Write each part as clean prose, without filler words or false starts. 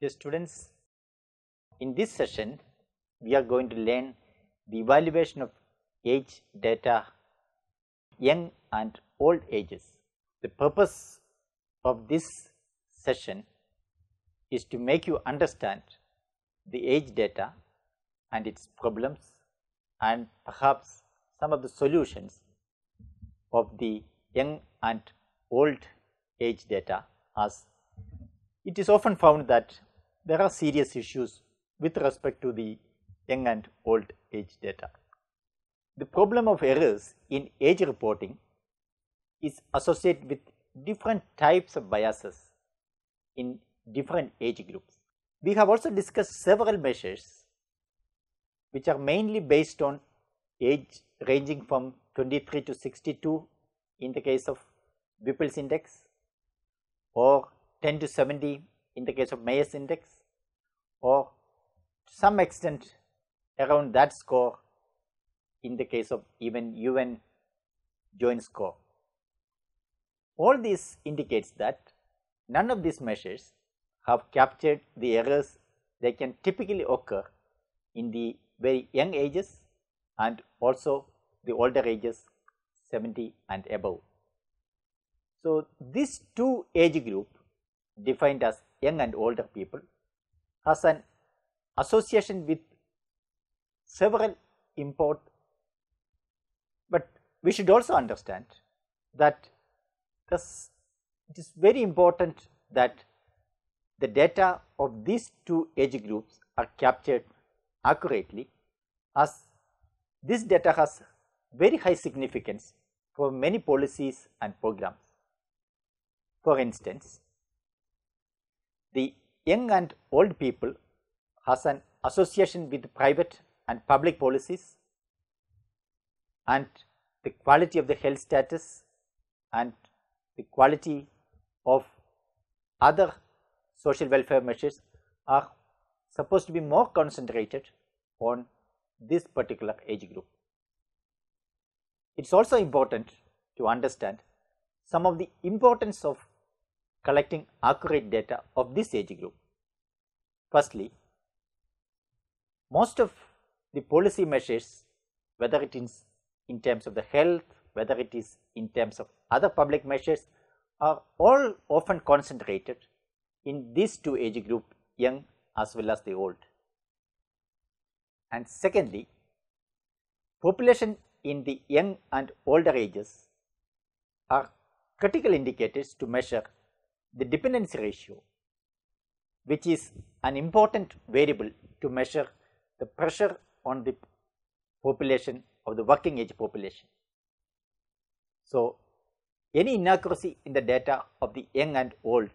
Dear students, in this session we are going to learn the evaluation of age data, young and old ages. The purpose of this session is to make you understand the age data and its problems and perhaps some of the solutions of the young and old age data, as it is often found that there are serious issues with respect to the young and old age data. The problem of errors in age reporting is associated with different types of biases in different age groups. We have also discussed several measures which are mainly based on age ranging from 23 to 62 in the case of Whipple's index, or 10 to 70 in the case of Mayer's index, or to some extent around that score in the case of even UN joint score. All this indicates that none of these measures have captured the errors that can typically occur in the very young ages and also the older ages 70 and above. So, this two age group defined as young and older people has an association with several but we should also understand that it is very important that the data of these two age groups are captured accurately, as this data has very high significance for many policies and programs. For instance, the young and old people has an association with private and public policies and the quality of the health status and the quality of other social welfare measures are supposed to be more concentrated on this particular age group. It is also important to understand some of the importance of collecting accurate data of this age group. Firstly, most of the policy measures, whether it is in terms of the health, whether it is in terms of other public measures, are all often concentrated in these two age group, young as well as the old. And secondly, population in the young and older ages are critical indicators to measure the dependency ratio, which is an important variable to measure the pressure on the population of the working age population. So, any inaccuracy in the data of the young and old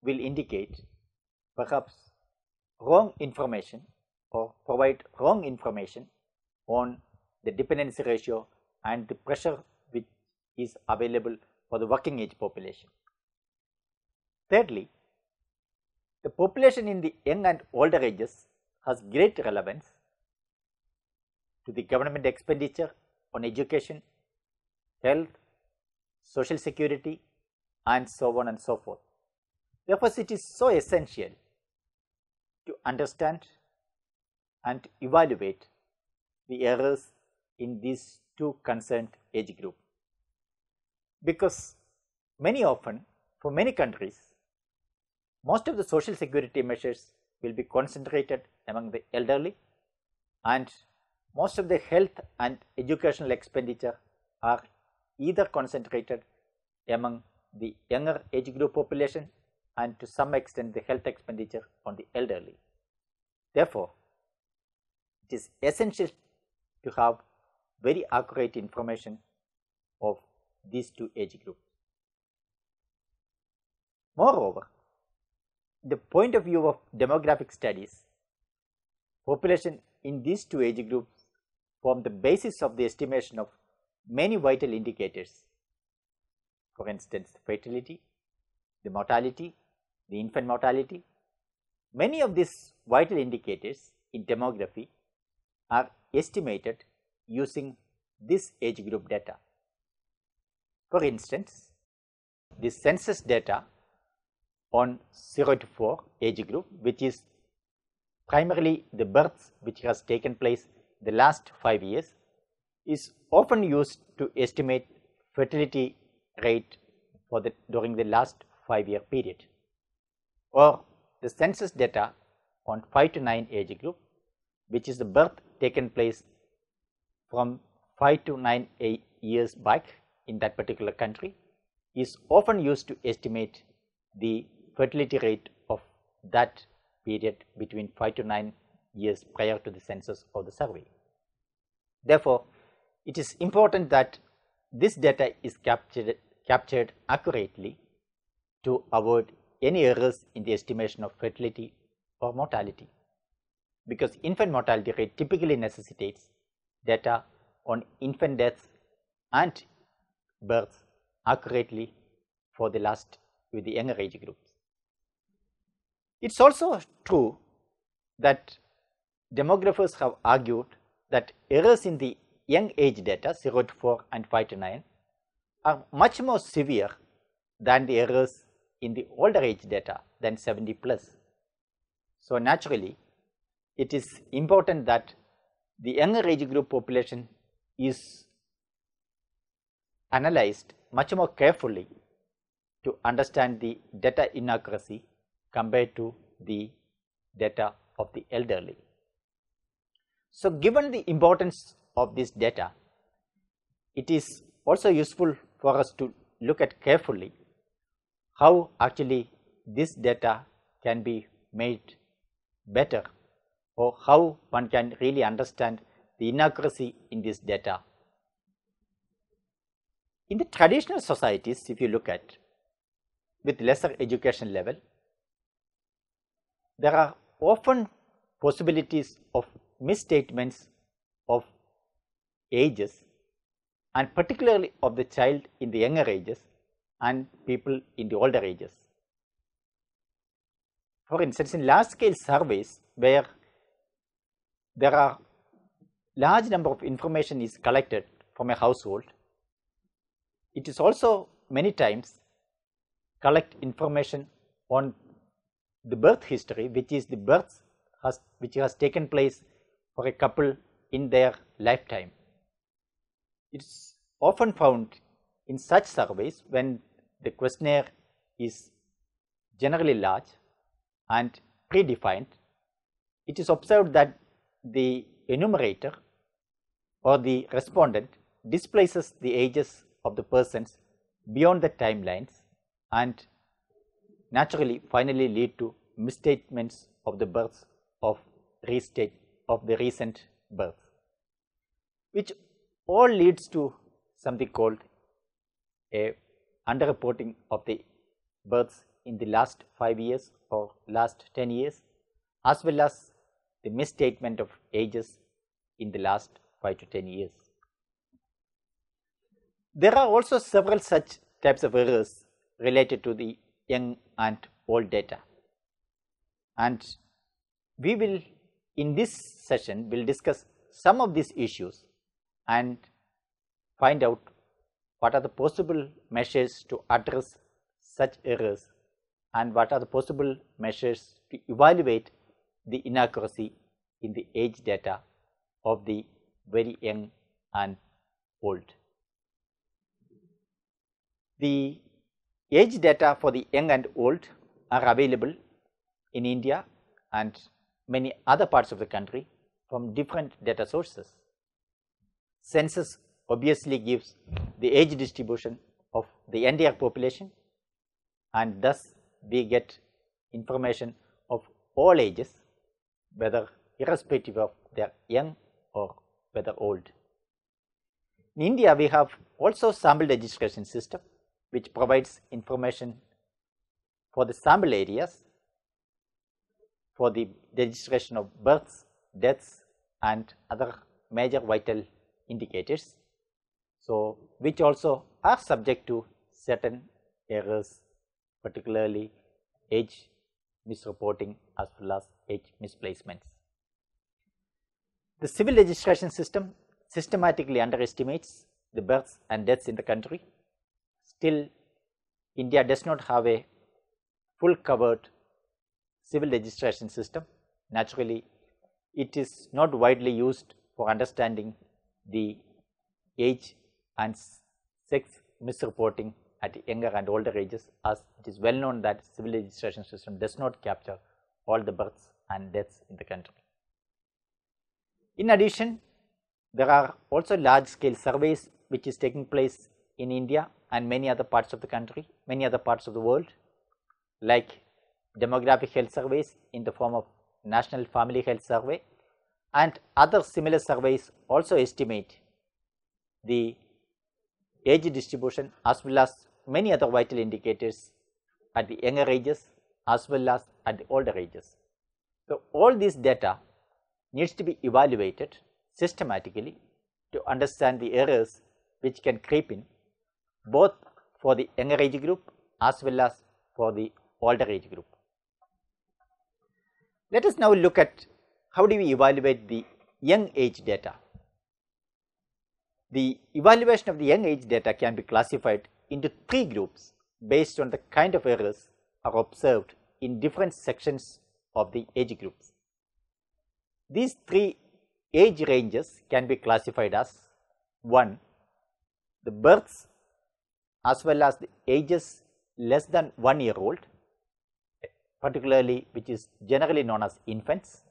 will indicate perhaps wrong information or provide wrong information on the dependency ratio and the pressure which is available for the working age population. Thirdly, the population in the young and older ages has great relevance to the government expenditure on education, health, social security, and so on and so forth. Therefore, it is so essential to understand and evaluate the errors in these two concerned age group, because many often for many countries most of the social security measures will be concentrated among the elderly, and most of the health and educational expenditure are either concentrated among the younger age group population and to some extent the health expenditure on the elderly. Therefore, it is essential to have very accurate information of these two age groups. Moreover, the point of view of demographic studies, population in these two age groups form the basis of the estimation of many vital indicators. For instance, fertility, the mortality, the infant mortality. Many of these vital indicators in demography are estimated using this age group data. For instance, the census data on 0 to 4 age group, which is primarily the births which has taken place the last 5 years, is often used to estimate fertility rate for during the last 5-year period, or the census data on 5 to 9 age group, which is the birth taken place from 5 to 9 years back in that particular country, is often used to estimate the fertility rate of that period between 5 to 9 years prior to the census or the survey. Therefore, it is important that this data is captured accurately to avoid any errors in the estimation of fertility or mortality, because infant mortality rate typically necessitates data on infant deaths and births accurately for the younger age groups. It is also true that demographers have argued that errors in the young age data 0 to 4 and 5 to 9 are much more severe than the errors in the older age data than 70 plus. So, naturally, it is important that the younger age group population is analyzed much more carefully to understand the data inaccuracy compared to the data of the elderly. So, given the importance of this data, it is also useful for us to look at carefully how actually this data can be made better, or how one can really understand the inaccuracy in this data. In the traditional societies, if you look at with lesser education level, there are often possibilities of misstatements of ages, and particularly of the child in the younger ages and people in the older ages. For instance, in large scale surveys where there are large number of information is collected from a household, it is also many times collect information on the birth history, which is the births which has taken place for a couple in their lifetime. It is often found in such surveys when the questionnaire is generally large and predefined, it is observed that the enumerator or the respondent displaces the ages of the persons beyond the timelines, and naturally finally lead to misstatements of the births of the recent birth, which all leads to something called a underreporting of the births in the last 5 years or last 10 years, as well as the misstatement of ages in the last 5 to 10 years. There are also several such types of errors related to the young and old data, and we will in this session will discuss some of these issues and find out what are the possible measures to address such errors and what are the possible measures to evaluate the inaccuracy in the age data of the very young and old. The age data for the young and old are available in India and many other parts of the country from different data sources. Census obviously gives the age distribution of the entire population, and thus we get information of all ages, whether irrespective of their young or whether old. In India, we have also sample registration system, which provides information for the sample areas for the registration of births, deaths and other major vital indicators, so which also are subject to certain errors, particularly age misreporting as well as age misplacements. The civil registration system systematically underestimates the births and deaths in the country. Still, India does not have a full covered civil registration system. Naturally, it is not widely used for understanding the age and sex misreporting at younger and older ages, as it is well known that civil registration system does not capture all the births and deaths in the country. In addition, there are also large scale surveys which is taking place in India and many other parts of the country, many other parts of the world, like demographic health surveys in the form of National Family Health Survey, and other similar surveys also estimate the age distribution as well as many other vital indicators at the younger ages as well as at the older ages. So, all these data needs to be evaluated systematically to understand the errors which can creep in both for the younger age group as well as for the older age group. Let us now look at how do we evaluate the young age data. The evaluation of the young age data can be classified into three groups based on the kind of errors are observed in different sections of the age groups. These three age ranges can be classified as 1. The births as well as the ages less than 1 year old, particularly which is generally known as infants,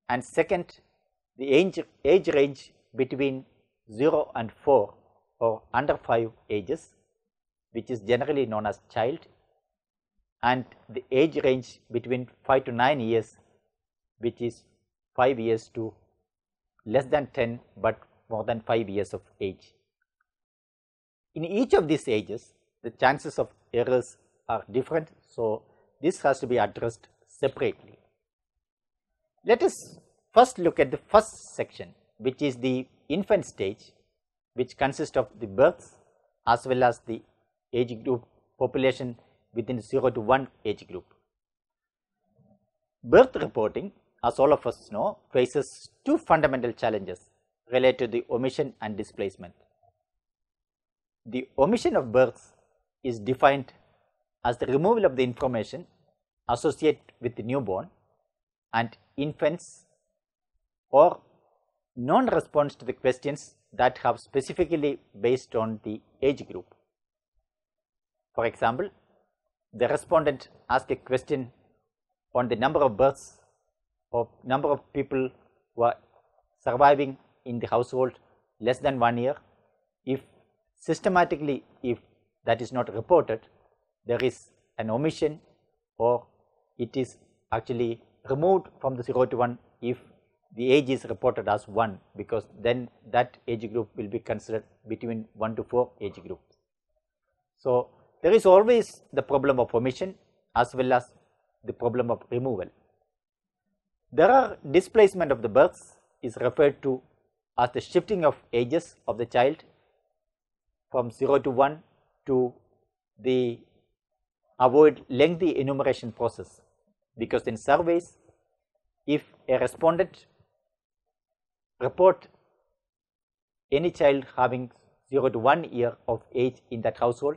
and second, the age range between 0 and 4 or under 5 ages, which is generally known as child, and the age range between 5 to 9 years, which is 5 years to less than 10 but more than 5 years of age. In each of these ages, the chances of errors are different, so this has to be addressed separately. Let us first look at the first section, which is the infant stage, which consists of the births as well as the age group population within 0 to 1 age group. Birth reporting, as all of us know, faces two fundamental challenges related to the omission and displacement. The omission of births is defined as the removal of the information associated with the newborn and infants or non-response to the questions that have specifically based on the age group. For example, the respondent asked a question on the number of births or number of people who are surviving in the household less than 1 year. If systematically, if that is not reported, there is an omission or it is actually removed from the 0 to 1 if the age is reported as 1, because then that age group will be considered between 1 to 4 age groups. So, there is always the problem of omission as well as the problem of removal. There are displacement of the births is referred to as the shifting of ages of the child from 0 to 1 to the avoid lengthy enumeration process, because in surveys, if a respondent report any child having 0 to 1 year of age in that household,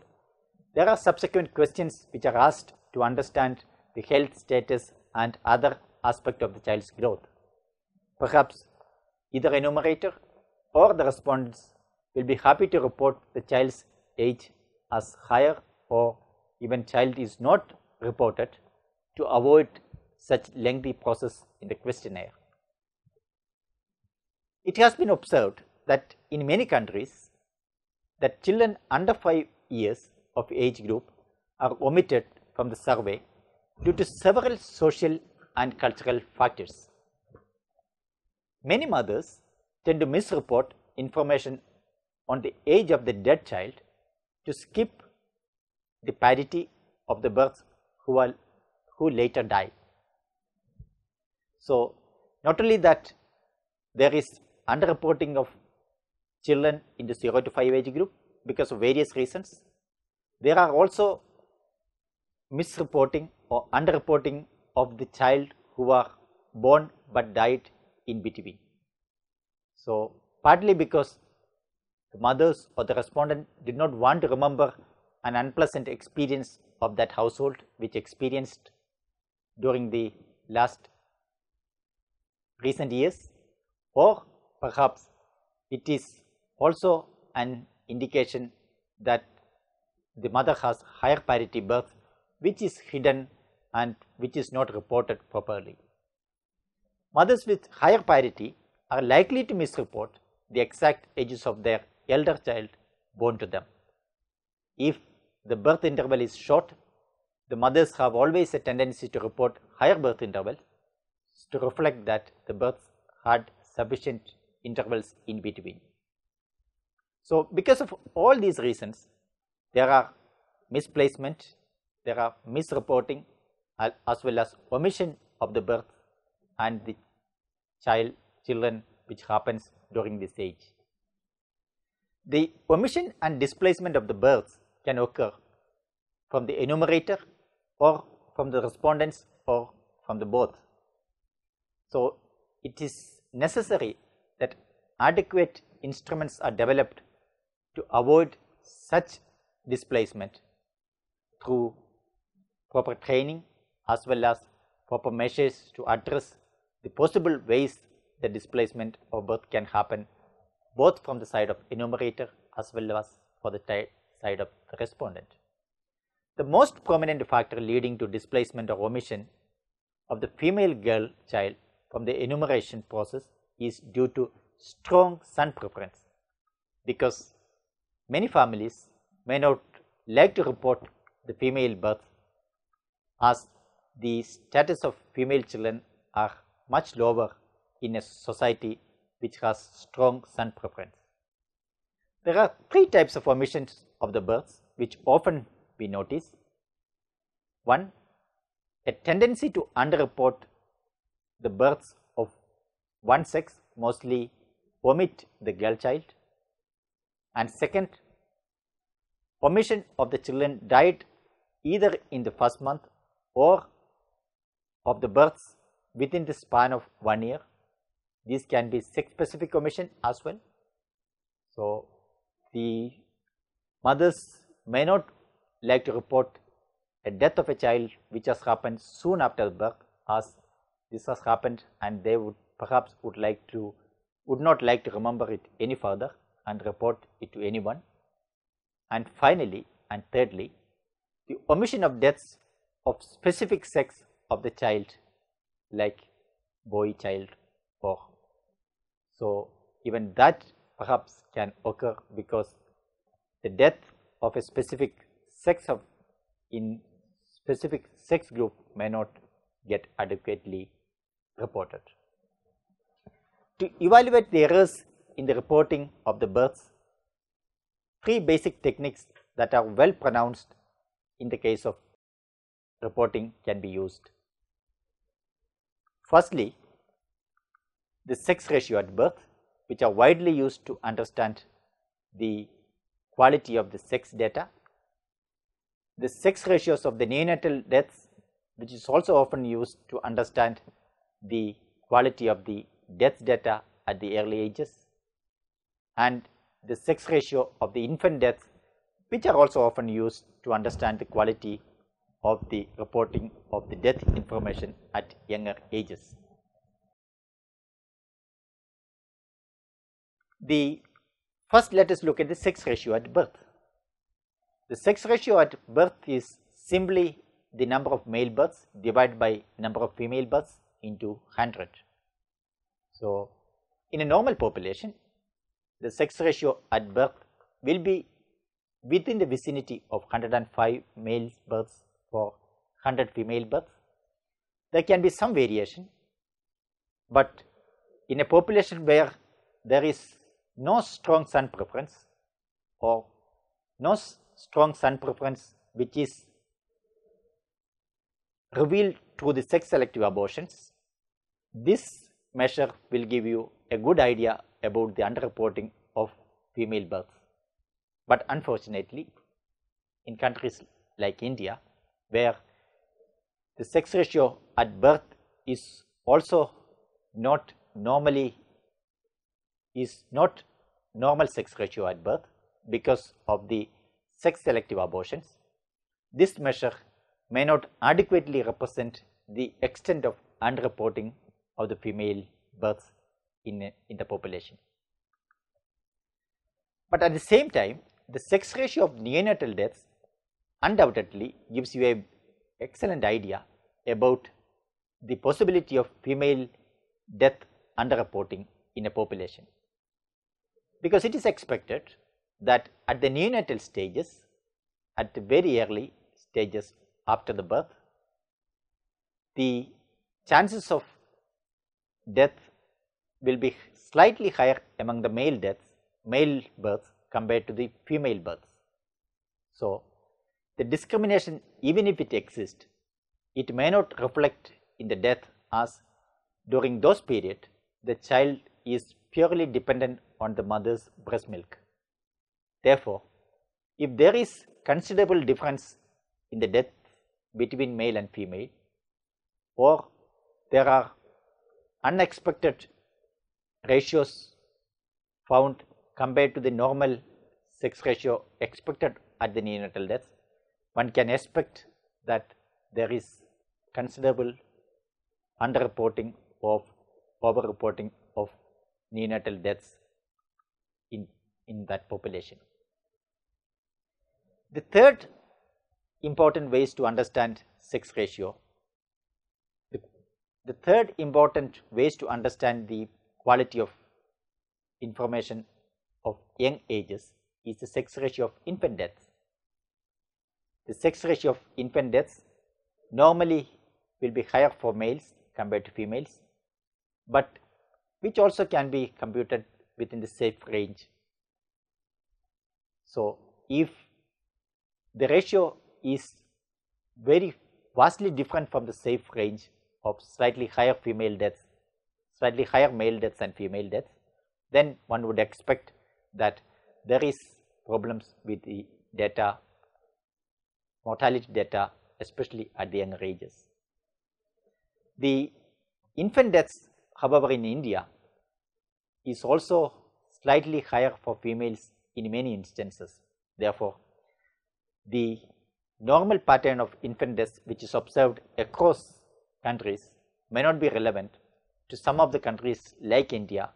there are subsequent questions which are asked to understand the health status and other aspect of the child's growth. Perhaps either enumerator or the respondents will be happy to report the child's age as higher, or even child is not reported to avoid such lengthy process in the questionnaire. It has been observed that in many countries that children under 5 years of age group are omitted from the survey due to several social and cultural factors. Many mothers tend to misreport information on the age of the dead child to skip the parity of the births who later die. So, not only that there is underreporting of children in the 0 to 5 age group because of various reasons, there are also misreporting or underreporting of the child who are born but died in between. So, partly because the mothers or the respondent did not want to remember an unpleasant experience of that household which experienced during the last recent years, or perhaps it is also an indication that the mother has higher parity birth which is hidden and which is not reported properly. Mothers with higher parity are likely to misreport the exact ages of their elder child born to them. If the birth interval is short, the mothers have always a tendency to report higher birth intervals to reflect that the births had sufficient intervals in between. So, because of all these reasons, there are misplacement, there are misreporting as well as omission of the birth and the children which happens during this age. The omission and displacement of the births can occur from the enumerator or from the respondents or from the both. So, it is necessary that adequate instruments are developed to avoid such displacement through proper training as well as proper measures to address the possible ways the displacement of birth can happen, both from the side of enumerator as well as for the side of the respondent. The most prominent factor leading to displacement or omission of the female girl child from the enumeration process is due to strong son preference, because many families may not like to report the female birth as the status of female children are much lower in a society which has strong son preference. There are three types of omissions of the births which often we notice. One, a tendency to underreport the births of one sex, mostly omit the girl child. And second, omission of the children died either in the first month or of the births within the span of 1 year. These can be sex specific omission as well. So, the mothers may not like to report a death of a child which has happened soon after birth, as this has happened and they would perhaps would not like to remember it any further and report it to anyone. And finally and thirdly, the omission of deaths of specific sex of the child, like boy child, or so even that perhaps can occur because the death of a specific sex in specific sex group may not get adequately reported. To evaluate the errors in the reporting of the births, three basic techniques that are well pronounced in the case of reporting can be used. Firstly, the sex ratio at birth, which are widely used to understand the quality of the sex data. The sex ratios of the neonatal deaths, which is also often used to understand the quality of the death data at the early ages, and the sex ratio of the infant deaths, which are also often used to understand the quality of the reporting of the death information at younger ages. First, let us look at the sex ratio at birth. The sex ratio at birth is simply the number of male births divided by number of female births into 100. So, in a normal population, the sex ratio at birth will be within the vicinity of 105 male births for 100 female births. There can be some variation, but in a population where there is no strong son preference or no strong son preference which is revealed through the sex selective abortions, this measure will give you a good idea about the underreporting of female births. But unfortunately, in countries like India, where the sex ratio at birth is also not normal sex ratio at birth because of the sex selective abortions, this measure may not adequately represent the extent of underreporting of the female births in the population. But at the same time, the sex ratio of neonatal deaths undoubtedly gives you an excellent idea about the possibility of female death underreporting in a population, because it is expected that at the neonatal stages, at the very early stages after the birth, the chances of death will be slightly higher among the male births compared to the female births. So, the discrimination, even if it exists, it may not reflect in the death, as during those periods the child is purely dependent on the mother's breast milk. Therefore, if there is considerable difference in the death between male and female, or there are unexpected ratios found compared to the normal sex ratio expected at the neonatal deaths, one can expect that there is considerable underreporting of overreporting of neonatal deaths in that population. The third important ways to understand sex ratio, the third important ways to understand the quality of information of young ages is the sex ratio of infant deaths. The sex ratio of infant deaths normally will be higher for males compared to females, but which also can be computed within the safe range. So, if the ratio is very vastly different from the safe range of slightly higher female deaths, slightly higher male deaths and female deaths, then one would expect that there is problems with the data, mortality data, especially at the younger ages. The infant deaths, however, in India is also slightly higher for females in many instances. Therefore, the normal pattern of infant deaths which is observed across countries may not be relevant to some of the countries like India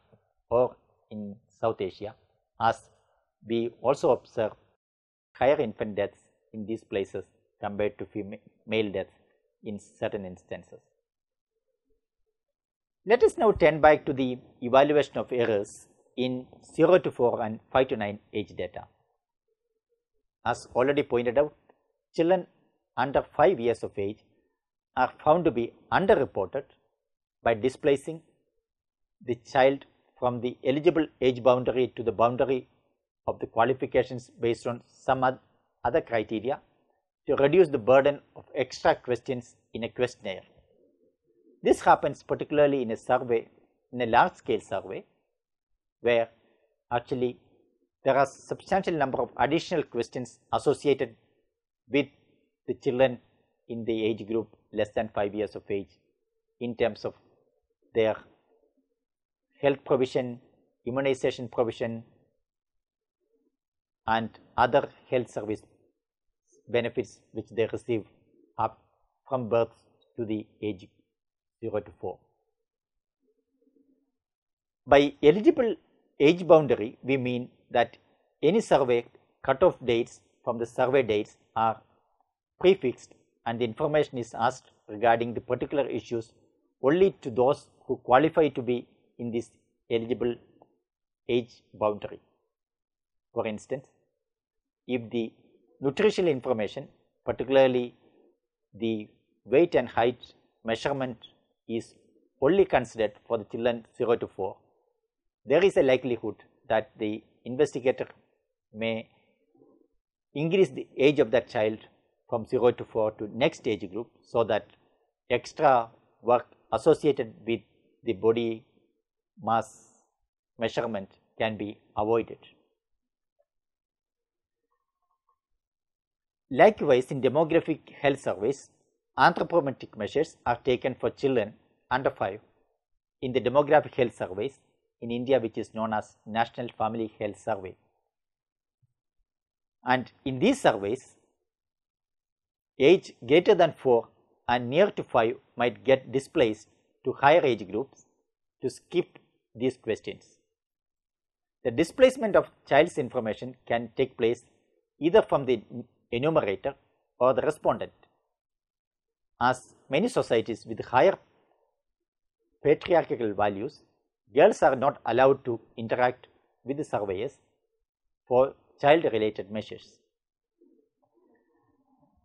or in South Asia, as we also observe higher infant deaths in these places compared to male deaths in certain instances. Let us now turn back to the evaluation of errors in 0 to 4 and 5 to 9 age data. As already pointed out, children under 5 years of age are found to be underreported by displacing the child from the eligible age boundary to the boundary of the qualifications based on some other criteria to reduce the burden of extra questions in a questionnaire. This happens particularly in a survey, in a large scale survey, where actually there are substantial number of additional questions associated with the children in the age group less than 5 years of age in terms of their health provision, immunization provision and other health service benefits which they receive up from birth to the age 0 to 4. By eligible age boundary, we mean that any survey cutoff dates from the survey dates are prefixed and the information is asked regarding the particular issues only to those who qualify to be in this eligible age boundary. For instance, if the nutritional information, particularly the weight and height measurement, is only considered for the children 0 to 4, there is a likelihood that the investigator may increase the age of that child from 0 to 4 to next age group, so that extra work associated with the body mass measurement can be avoided. Likewise, in demographic health surveys, anthropometric measures are taken for children under 5 in the demographic health surveys in India, which is known as National Family Health Survey. And in these surveys, age greater than 4 and near to 5 might get displaced to higher age groups to skip these questions. The displacement of child's information can take place either from the enumerator or the respondent. As many societies with higher patriarchal values, girls are not allowed to interact with the surveyors for child-related measures.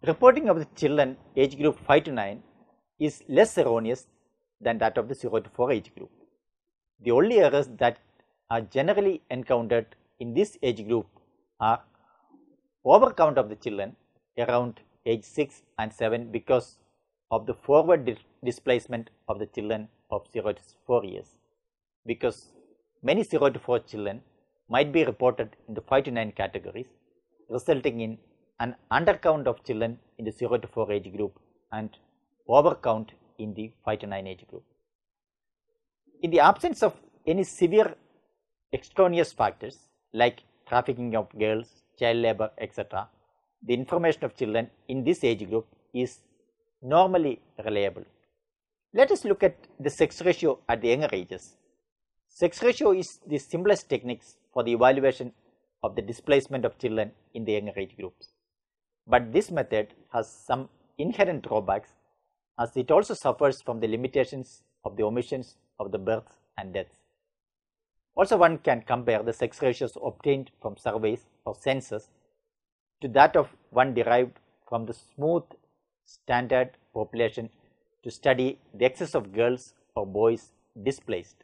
Reporting of the children age group 5 to 9 is less erroneous than that of the 0 to 4 age group. The only errors that are generally encountered in this age group are overcount of the children around age 6 and 7 because of the forward displacement of the children of 0 to 4 years, because many 0 to 4 children might be reported in the 5 to 9 categories, resulting in an undercount of children in the 0 to 4 age group and overcount in the 5 to 9 age group. In the absence of any severe extraneous factors like trafficking of girls, child labor, etc., the information of children in this age group is normally reliable. Let us look at the sex ratio at the younger ages. Sex ratio is the simplest techniques for the evaluation of the displacement of children in the younger age groups. But this method has some inherent drawbacks, as it also suffers from the limitations of the omissions of the births and deaths. Also, one can compare the sex ratios obtained from surveys or census to that of one derived from the smooth standard population to study the excess of girls or boys displaced.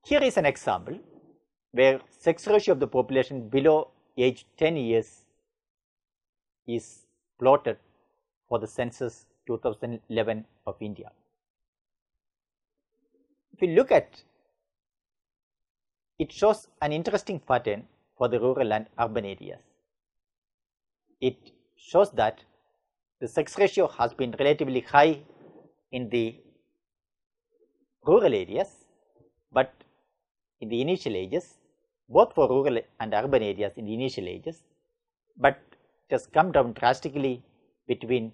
Here is an example where sex ratio of the population below age 10 years is plotted for the census 2011 of India. If you look at, it shows an interesting pattern for the rural and urban areas. It shows that the sex ratio has been relatively high in the rural areas, but in the initial ages, both for rural and urban areas in the initial ages, but it has come down drastically between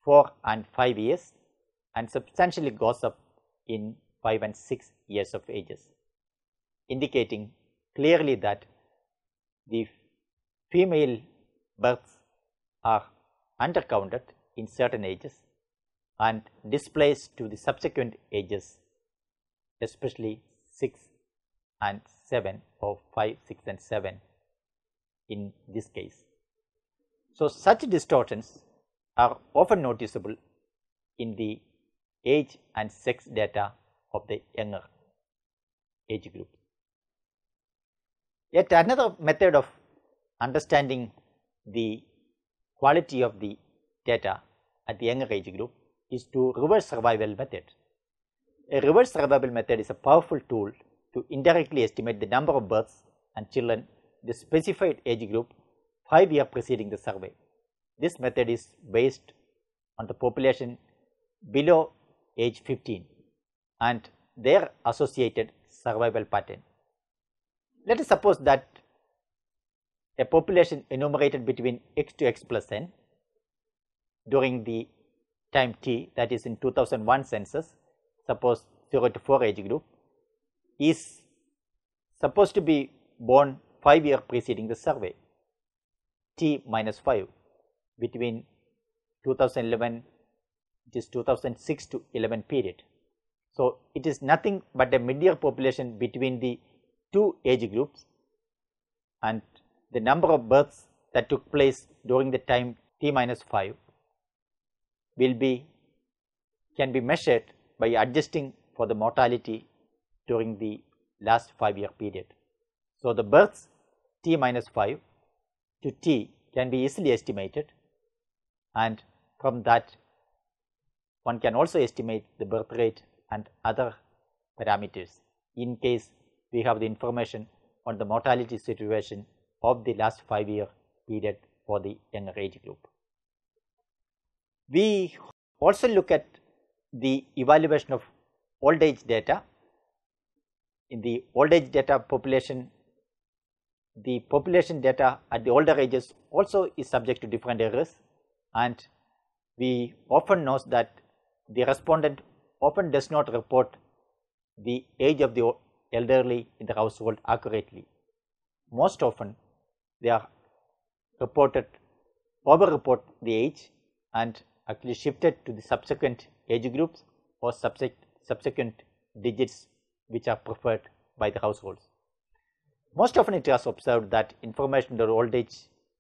4 and 5 years and substantially goes up in 5 and 6 years of ages, indicating clearly that the female births are undercounted in certain ages and displaced to the subsequent ages, especially 6 and 7 or 5, 6 and 7 in this case. So, such distortions are often noticeable in the age and sex data of the younger age group. Yet another method of understanding the quality of the data at the younger age group is to reverse survival method. A reverse survival method is a powerful tool to indirectly estimate the number of births and children in the specified age group 5 years preceding the survey. This method is based on the population below age 15 and their associated survival pattern. Let us suppose that a population enumerated between x to x plus n during the time t, that is in 2001 census, suppose 0 to 4 age group, is supposed to be born 5 years preceding the survey, t minus 5, between 2011, it is 2006 to 11 period. So, it is nothing but a mid-year population between the two age groups, and the number of births that took place during the time t minus 5 can be measured by adjusting for the mortality during the last 5 year period. So, the births t minus 5 to t can be easily estimated, and from that one can also estimate the birth rate and other parameters in case we have the information on the mortality situation of the last 5 year period for the younger age group. We also look at the evaluation of old age data. In the old age data population the population data at the older ages also is subject to different errors, and we often know that the respondent often does not report the age of the elderly in the household accurately. Most often they are over-report the age and actually shifted to the subsequent age groups or subsequent digits which are preferred by the households. Most often it is observed that information about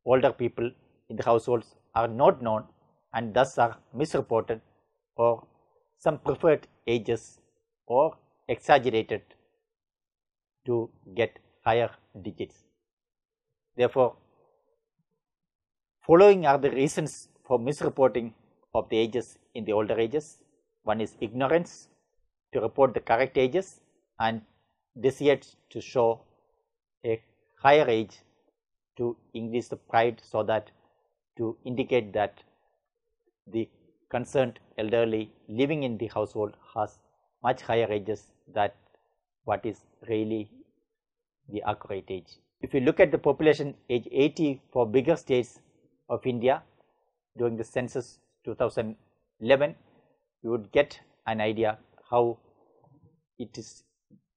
older people in the households are not known and thus are misreported, or some preferred ages or exaggerated to get higher digits. Therefore, following are the reasons for misreporting of the ages in the older ages. One is ignorance, to report the correct ages, and desire to show a higher age to increase the pride, so that to indicate that the concerned elderly living in the household has much higher ages than what is really the accurate age. If you look at the population age 80 for bigger states of India during the census 2011, you would get an idea how it is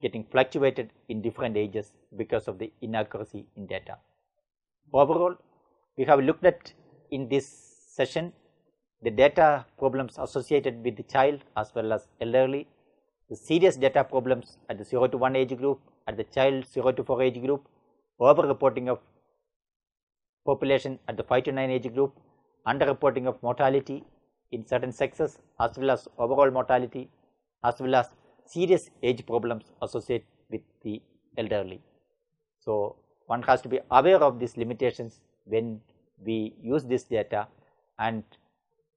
getting fluctuated in different ages because of the inaccuracy in data. Overall, we have looked at in this session the data problems associated with the child as well as elderly, the serious data problems at the 0 to 1 age group, at the child 0 to 4 age group, over-reporting of population at the 5 to 9 age group, under-reporting of mortality in certain sexes as well as overall mortality, as well as serious age problems associated with the elderly. So, one has to be aware of these limitations when we use this data and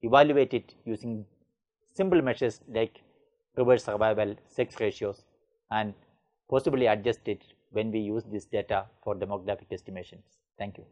evaluate it using simple measures like reverse survival, sex ratios, and possibly adjust it when we use this data for demographic estimations. Thank you.